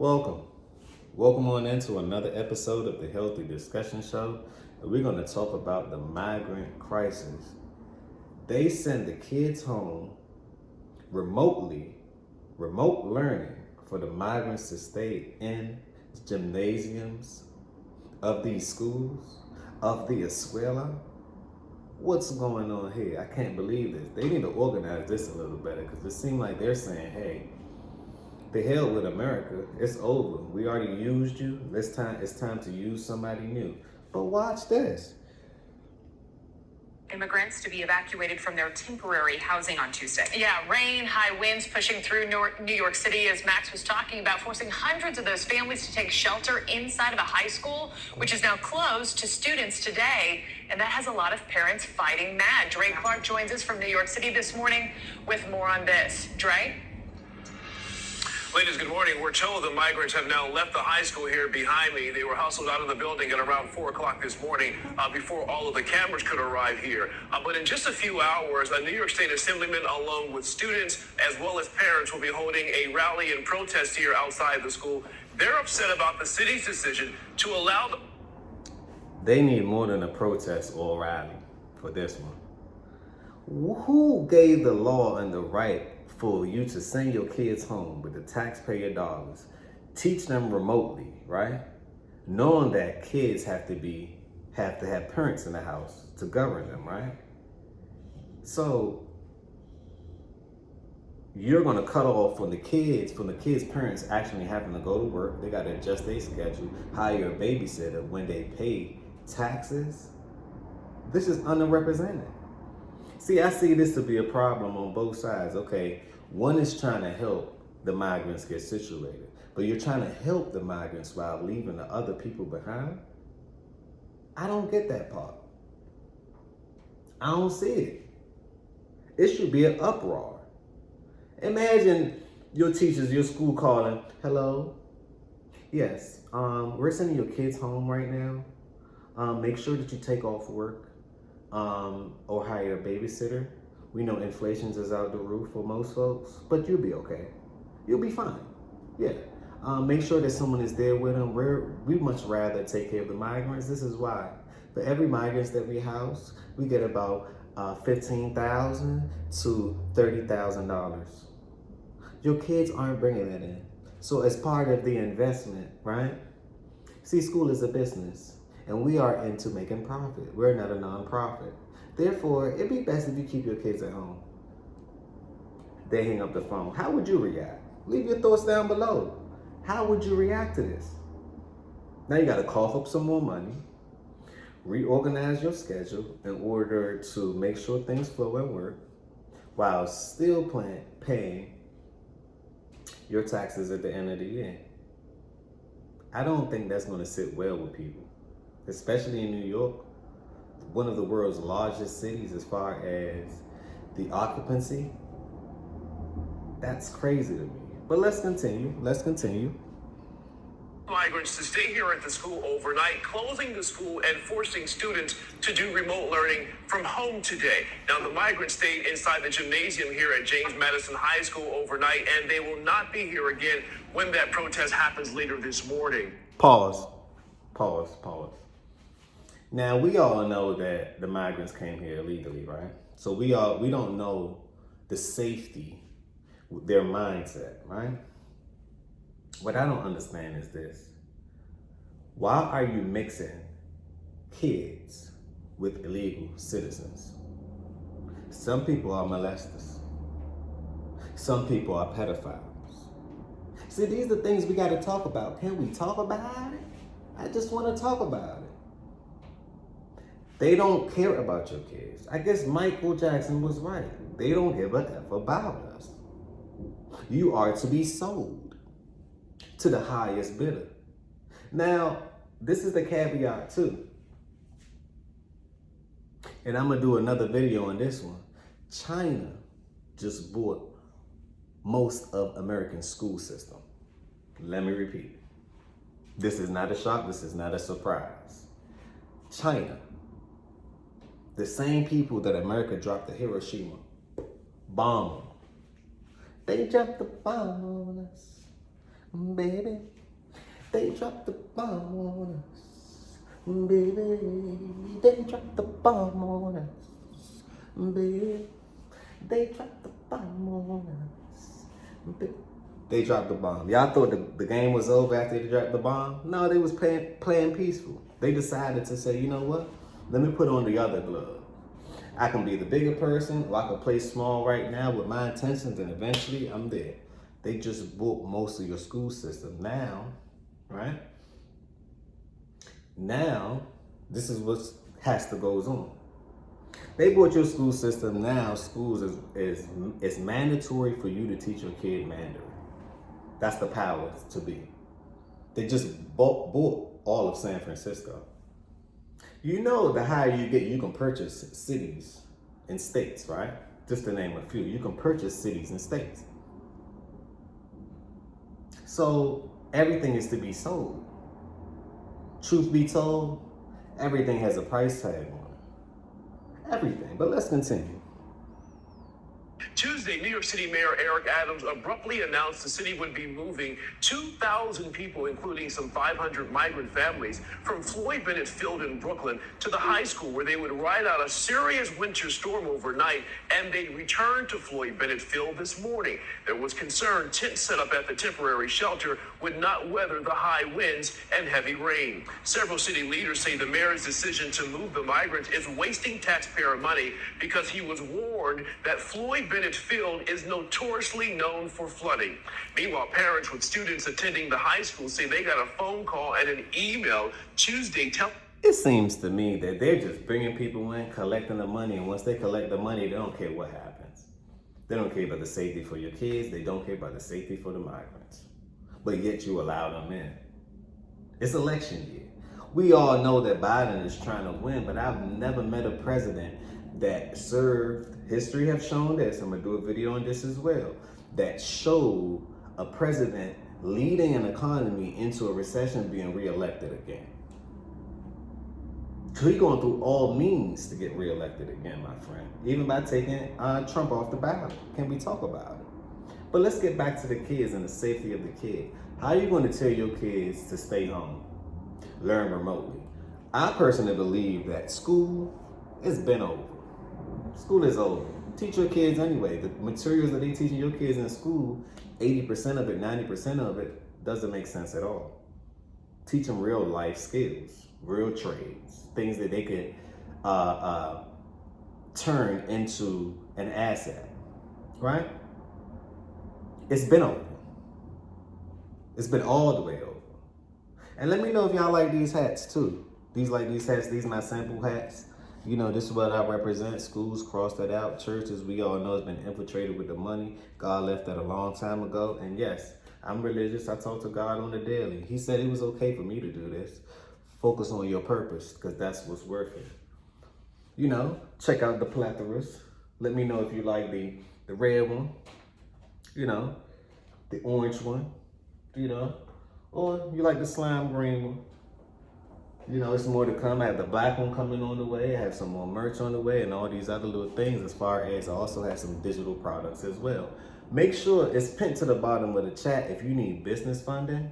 Welcome. Welcome on into another episode of the Healthy Discussion Show. And we're going to talk about the migrant crisis. They send the kids home remotely, remote learning for the migrants to stay in gymnasiums of these schools, of the escuela. What's going on here? I can't believe this. They need to organize this a little better because it seems like they're saying, hey, the hell with America. It's over. We already used you. It's time to use somebody new. But watch this. Immigrants to be evacuated from their temporary housing on Tuesday. Yeah, rain, high winds pushing through New York City, as Max was talking about, forcing hundreds of those families to take shelter inside of a high school, which is now closed to students today. And that has a lot of parents fighting mad. Dre Clark joins us from New York City this morning with more on this. Dre? Ladies, good morning. We're told the migrants have now left the high school here behind me. They were hustled out of the building at around 4 o'clock this morning before all of the cameras could arrive here. But in just a few hours, a New York State Assemblyman, along with students as well as parents, will be holding a rally and protest here outside the school. They're upset about the city's decision to allow They need more than a protest or a rally for this one. Who gave the law and the right for you to send your kids home with the taxpayer dollars, teach them remotely, right? Knowing that kids have to have parents in the house to govern them, right? So you're gonna cut off from the kids' parents actually having to go to work. They gotta adjust their schedule, hire a babysitter when they pay taxes. This is underrepresented. See, I see this to be a problem on both sides. Okay, one is trying to help the migrants get situated, but you're trying to help the migrants while leaving the other people behind. I don't get that part. I don't see it. It should be an uproar. Imagine your teachers, your school calling, hello, yes, we're sending your kids home right now. Make sure that you take off work. Or hire a babysitter. We know inflation is out the roof for most folks, but you'll be okay. You'll be fine. Yeah. Make sure that someone is there with them. We much rather take care of the migrants. This is why. For every migrants that we house, we get about $15,000 to $30,000. Your kids aren't bringing that in. So as part of the investment, right? See, school is a business. And we are into making profit. We're not a nonprofit. Therefore, it'd be best if you keep your kids at home. They hang up the phone. How would you react? Leave your thoughts down below. How would you react to this? Now you got to cough up some more money, reorganize your schedule in order to make sure things flow and work, while still paying your taxes at the end of the year. I don't think that's going to sit well with people. Especially in New York, one of the world's largest cities as far as the occupancy. That's crazy to me. But let's continue. migrants to stay here at the school overnight, closing the school and forcing students to do remote learning from home today. Now, the migrants stayed inside the gymnasium here at James Madison High School overnight, and they will not be here again when that protest happens later this morning. Pause. Now, we all know that the migrants came here illegally, right? So we don't know the safety, their mindset, right? What I don't understand is this. Why are you mixing kids with illegal citizens? Some people are molesters. Some people are pedophiles. See, these are things we got to talk about. Can we talk about it? I just want to talk about it. They don't care about your kids. I guess Michael Jackson was right. They don't give a F about us. You are to be sold to the highest bidder. Now, this is the caveat too. And I'm gonna do another video on this one. China just bought most of American school system. Let me repeat. This is not a shock, this is not a surprise. China, the same people that America dropped the Hiroshima bomb on, they dropped the bomb on us. Baby, they dropped the bomb on us. Baby, they dropped the bomb on us. Baby, they dropped the bomb on us. They dropped the bomb. Y'all thought the game was over after they dropped the bomb? No, they was playing peaceful. They decided to say, you know what? Let me put on the other glove. I can be the bigger person, or I can play small right now with my intentions, and eventually I'm there. They just bought most of your school system. Now, right? Now, this is what has to goes on. They bought your school system. Now, schools is mandatory for you to teach your kid Mandarin. That's the power to be. They just bought all of San Francisco. You know, the higher you get, you can purchase cities and states, right? Just to name a few. You can purchase cities and states. So everything is to be sold. Truth be told, everything has a price tag on it. Everything. But let's continue. Tuesday, New York City Mayor Eric Adams abruptly announced the city would be moving 2,000 people, including some 500 migrant families, from Floyd Bennett Field in Brooklyn to the high school, where they would ride out a serious winter storm overnight, and they'd return to Floyd Bennett Field this morning. There was concern tents set up at the temporary shelter would not weather the high winds and heavy rain. Several city leaders say the mayor's decision to move the migrants is wasting taxpayer money because he was warned that Floyd Bennett Field is notoriously known for flooding. Meanwhile, parents with students attending the high school say they got a phone call and an email Tuesday telling. It seems to me that they're just bringing people in, collecting the money, and once they collect the money, they don't care what happens. They don't care about the safety for your kids. They don't care about the safety for the migrants. But yet you allow them in. It's election year. We all know that Biden is trying to win, but I've never met a president that served, history have shown this, I'm gonna do a video on this as well, that showed a president leading an economy into a recession being reelected again. So he's going through all means to get reelected again, my friend. Even by taking Trump off the ballot. Can we talk about it? But let's get back to the kids and the safety of the kid. How are you going to tell your kids to stay home, learn remotely? I personally believe that school has been over. School is over. Teach your kids anyway. The materials that they teaching your kids in school, 80% of it, 90% of it, doesn't make sense at all. Teach them real life skills, real trades, things that they could turn into an asset, right? It's been over. It's been all the way over. And let me know if y'all like these hats too. These hats, these my sample hats. You know, this is what I represent. Schools, cross that out. Churches, we all know, has been infiltrated with the money. God left that a long time ago. And yes, I'm religious. I talk to God on the daily. He said it was okay for me to do this. Focus on your purpose, because that's what's working. You know, check out the plethoras. Let me know if you like the red one, you know, the orange one, you know, or you like the slime green one. You know, it's more to come. I have the black one coming on the way. I have some more merch on the way and all these other little things, as far as I also have some digital products as well. Make sure it's pinned to the bottom of the chat. If you need business funding,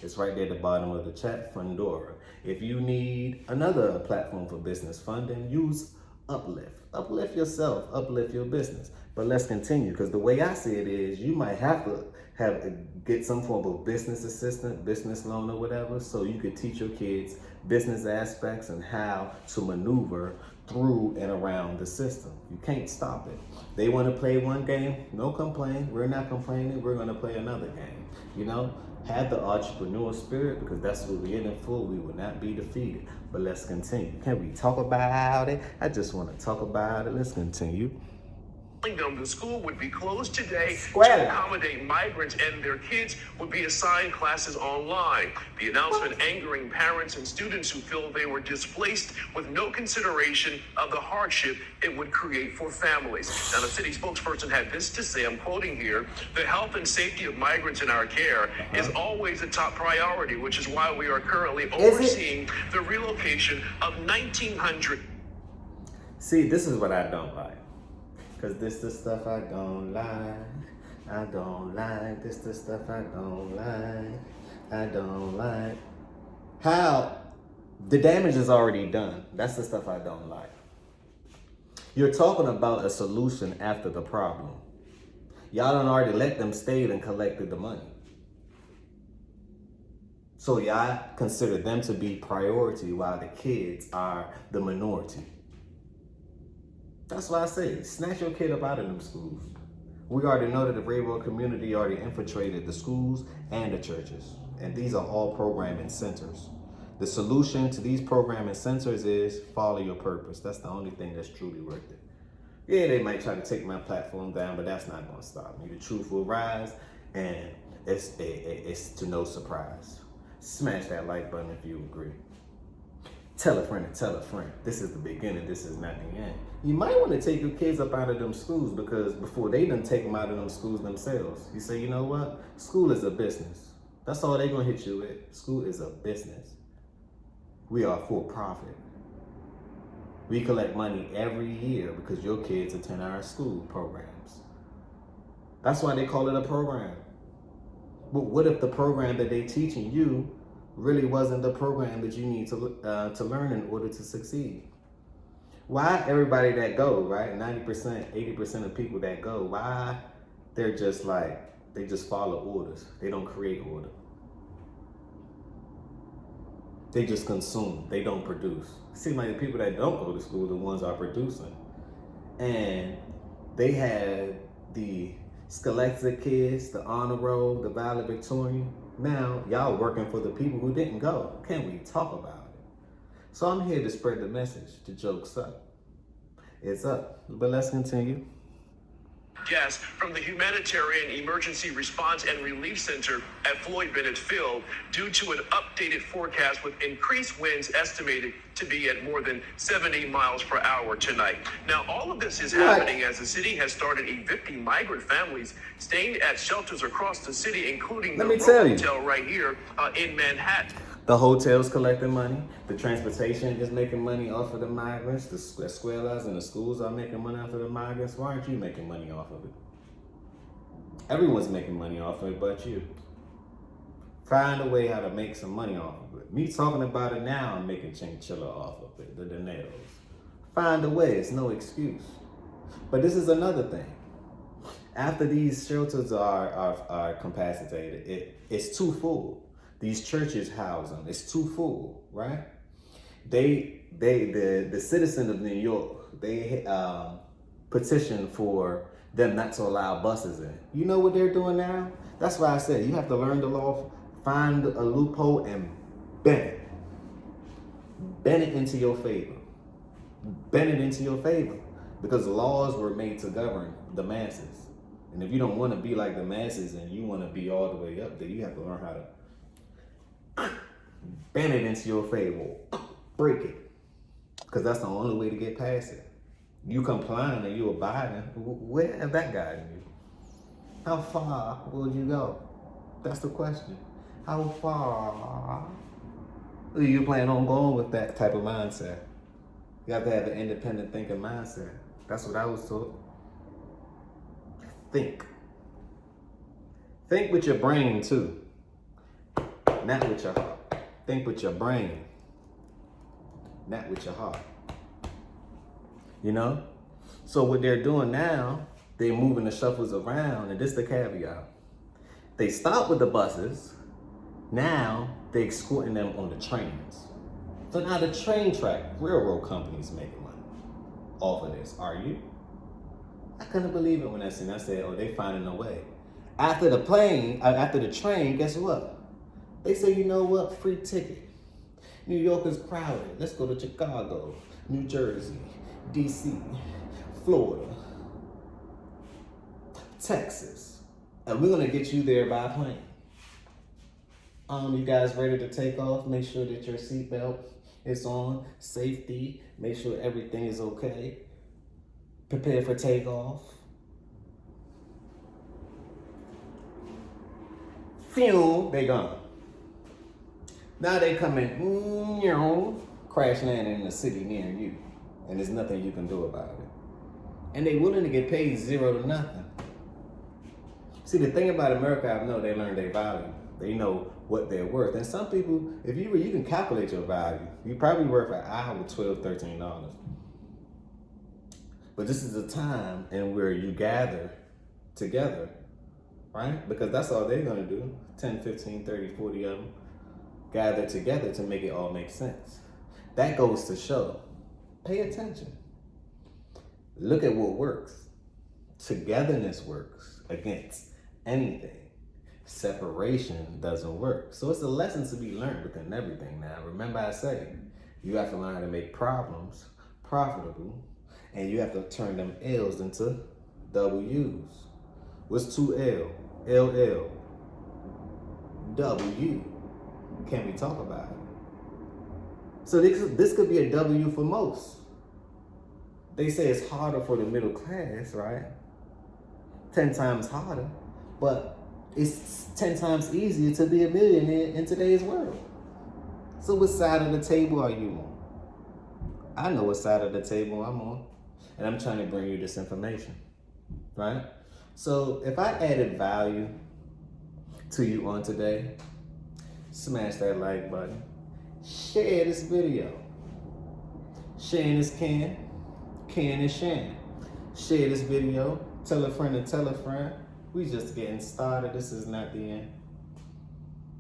it's right there at the bottom of the chat, Fundora. If you need another platform for business funding, use Uplift. Uplift yourself, uplift your business. But let's continue, because the way I see it is you might have to get some form of business assistant, business loan or whatever, so you could teach your kids business aspects and how to maneuver through and around the system. You can't stop it. They want to play one game, no complain. We're not complaining. We're going to play another game. You know, have the entrepreneur spirit, because that's what we're in it for. We will not be defeated. But let's continue. Can we talk about it? I just want to talk about it. Let's continue. The school would be closed today to accommodate migrants, and their kids would be assigned classes online. The announcement angering parents and students who feel they were displaced with no consideration of the hardship it would create for families. Now, the city spokesperson had this to say, I'm quoting here, "The health and safety of migrants in our care is always a top priority, which is why we are currently overseeing the relocation of 1,900. See, this is what I don't like. Because this the stuff I don't like. I don't like this, the stuff I don't like. I don't like. How the damage is already done. That's the stuff I don't like. You're talking about a solution after the problem. Y'all done already let them stay and collected the money. So y'all consider them to be priority while the kids are the minority. That's why I say, snatch your kid up out of them schools. We already know that the rainbow community already infiltrated the schools and the churches. And these are all programming centers. The solution to these programming centers is follow your purpose. That's the only thing that's truly worth it. Yeah, they might try to take my platform down, but that's not going to stop me. The truth will rise, and it's to no surprise. Smash that like button if you agree. Tell a friend and tell a friend. This is the beginning. This is not the end. You might want to take your kids up out of them schools, because before they done take them out of them schools themselves, you say, you know what? School is a business. That's all they're going to hit you with. School is a business. We are for profit. We collect money every year because your kids attend our school programs. That's why they call it a program. But what if the program that they're teaching you really wasn't the program that you need to learn in order to succeed? Why everybody that go, right? 90%, 80% of people that go, why they're just like, they just follow orders. They don't create order. They just consume. They don't produce. It seems like the people that don't go to school, the ones are producing. And they had the Scholastic kids, the honor roll, the valedictorian. Now, y'all working for the people who didn't go. Can we talk about it? So I'm here to spread the message. The joke's up. It's up. But let's continue. Yes, from the Humanitarian Emergency Response and Relief Center at Floyd Bennett Field, due to an updated forecast with increased winds estimated to be at more than 70 miles per hour tonight. Now, all of this is happening as the city has started evicting migrant families staying at shelters across the city, including the hotel right here in Manhattan. The hotel's collecting money. The transportation is making money off of the migrants. The escuelas and the schools are making money off of the migrants. Why aren't you making money off of it? Everyone's making money off of it but you. Find a way how to make some money off of it. Me talking about it now, I'm making chinchilla off of it, the dineros. Find a way, it's no excuse. But this is another thing. After these shelters are capacitated, it's too full. These churches house them. It's too full, right? The citizens of New York, they petitioned for them not to allow buses in. You know what they're doing now? That's why I said you have to learn the law, find a loophole, and bend it. Bend it into your favor. Bend it into your favor. Because laws were made to govern the masses. And if you don't want to be like the masses and you want to be all the way up there, you have to learn how to bend it into your favor. Break it. Because that's the only way to get past it. You complying and you abiding. Where have that gotten you? How far will you go? That's the question. How far do you plan on going with that type of mindset? You have to have an independent thinking mindset. That's what I was taught. Think. Think with your brain too. Not with your heart. Think with your brain. Not with your heart. You know? So what they're doing now, they're moving the shuffles around, and this is the caveat. They stop with the buses. Now they're escorting them on the trains. So now the train track, railroad companies making money off of this. Are you? I couldn't believe it when I seen. I said, "Oh, they finding a way." After the train, guess what? They say, you know what? Free ticket. New York is crowded. Let's go to Chicago, New Jersey, DC, Florida, Texas, and we're gonna get you there by plane. You guys ready to take off? Make sure that your seatbelt is on. Safety. Make sure everything is okay. Prepare for takeoff. Phew, they gone. Now they coming, crash landing in a city near you, and there's nothing you can do about it. And they willing to get paid 0 to nothing. See, the thing about America, I know they learn their value. They know what they're worth. And some people, if you can calculate your value. You're probably worth an hour $12, $13. But this is a time and where you gather together, right? Because that's all they're gonna do. 10, 15, 30, 40 of them gather together to make it all make sense. That goes to show, pay attention. Look at what works. Togetherness works against anything. Separation doesn't work. So it's a lesson to be learned within everything. Now, remember I say, you have to learn how to make problems profitable, and you have to turn them L's into W's. What's 2L? LL. W. Can we talk about it? So this could be a W for most. They say it's harder for the middle class, right? 10 times harder, but it's 10 times easier to be a millionaire in today's world. So what side of the table are you on? I know what side of the table I'm on, and I'm trying to bring you this information, right? So if I added value to you on today, smash that like button, share this video. Sharing is can is sharing. Share this video, tell a friend to tell a friend. We just getting started. This is not the end.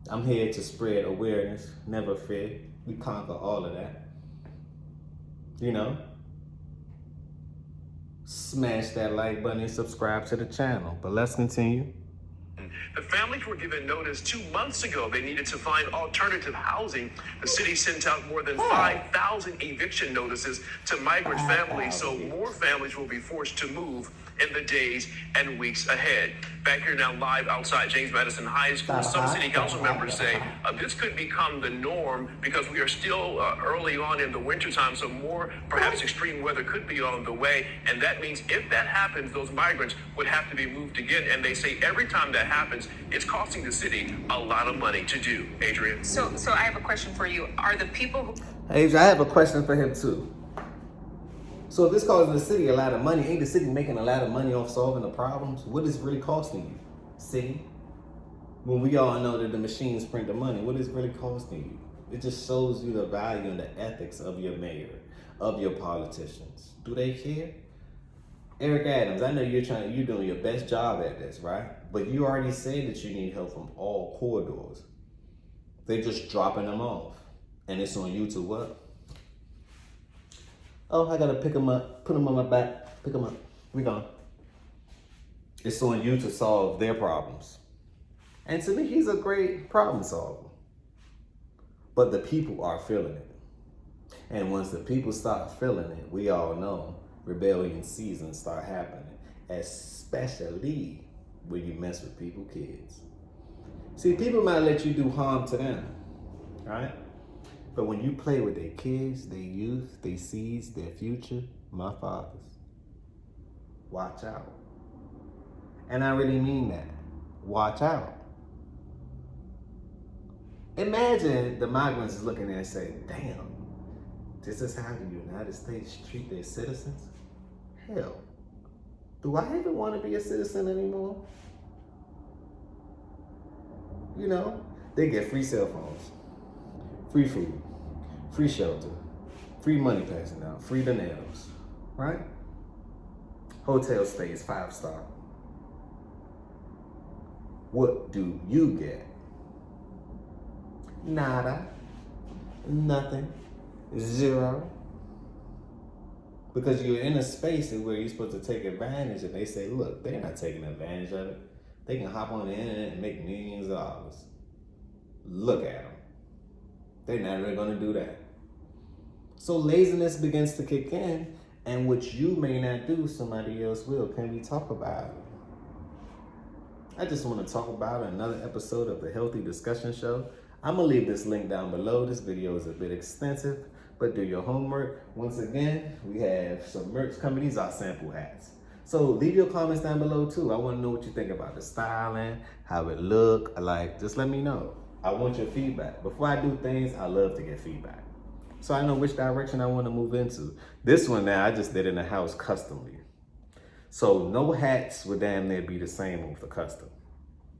I'm here to spread awareness, never fear. We conquer all of that. You know? Smash that like button and subscribe to the channel. But let's continue. The families were given notice 2 months ago they needed to find alternative housing. The city sent out more than 5,000 eviction notices to migrant families, so more families will be forced to move in the days and weeks ahead. Back here now live outside James Madison High School, some city council members say this could become the norm because we are still early on in the wintertime, so more perhaps extreme weather could be on the way. And that means if that happens, those migrants would have to be moved again. And they say every time that happens, it's costing the city a lot of money to do. Adrian? So I have a question for you. Are the people who... Hey, I have a question for him too. So if it's costing the city a lot of money, ain't the city making a lot of money off solving the problems? What is really costing you, city? When we all know that the machines print the money, what is really costing you? It just shows you the value and the ethics of your mayor, of your politicians. Do they care? Eric Adams, I know you're doing your best job at this, right? But you already said that you need help from all corridors. They're just dropping them off. And it's on you to what? Oh, I gotta pick them up, put them on my back, pick them up. We gone. It's on you to solve their problems. And to me, he's a great problem solver. But the people are feeling it. And once the people start feeling it, we all know rebellion seasons start happening, especially when you mess with people's kids. See, people might let you do harm to them, right? But when you play with their kids, their youth, their seeds, their future, my fathers, watch out. And I really mean that. Watch out. Imagine the migrants is looking there and say, damn, this is how the United States treat their citizens? Hell, do I even want to be a citizen anymore? You know, they get free cell phones, free food, free shelter, free money passing out, free the nails, right? Hotel stays 5-star. What do you get? Nada, nothing, zero. Because you're in a space where you're supposed to take advantage, and they say, look, they're not taking advantage of it. They can hop on the internet and make millions of dollars. Look at them. They're not really going to do that. So laziness begins to kick in, and what you may not do, somebody else will. Can we talk about it? I just want to talk about another episode of the Healthy Discussion Show. I'm going to leave this link down below. This video is a bit extensive, but do your homework. Once again, we have some merch coming. These are sample hats. So leave your comments down below too. I want to know what you think about the styling, how it look. Just let me know. I want your feedback. Before I do things, I love to get feedback, so I know which direction I want to move into. This one now, I just did in the house customly. So no hats would damn near be the same with the custom.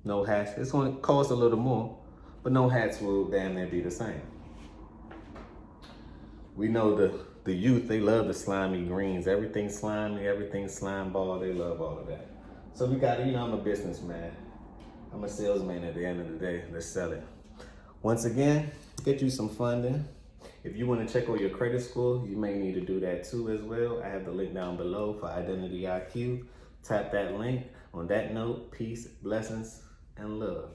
No hats. It's going to cost a little more, but no hats will damn near be the same. We know the youth, they love the slimy greens. Everything slimy, everything slime ball. They love all of that. So we got to, I'm a businessman. I'm a salesman at the end of the day. Let's sell it. Once again, get you some funding. If you want to check out your credit score, you may need to do that too as well. I have the link down below for Identity IQ. Tap that link. On that note, peace, blessings, and love.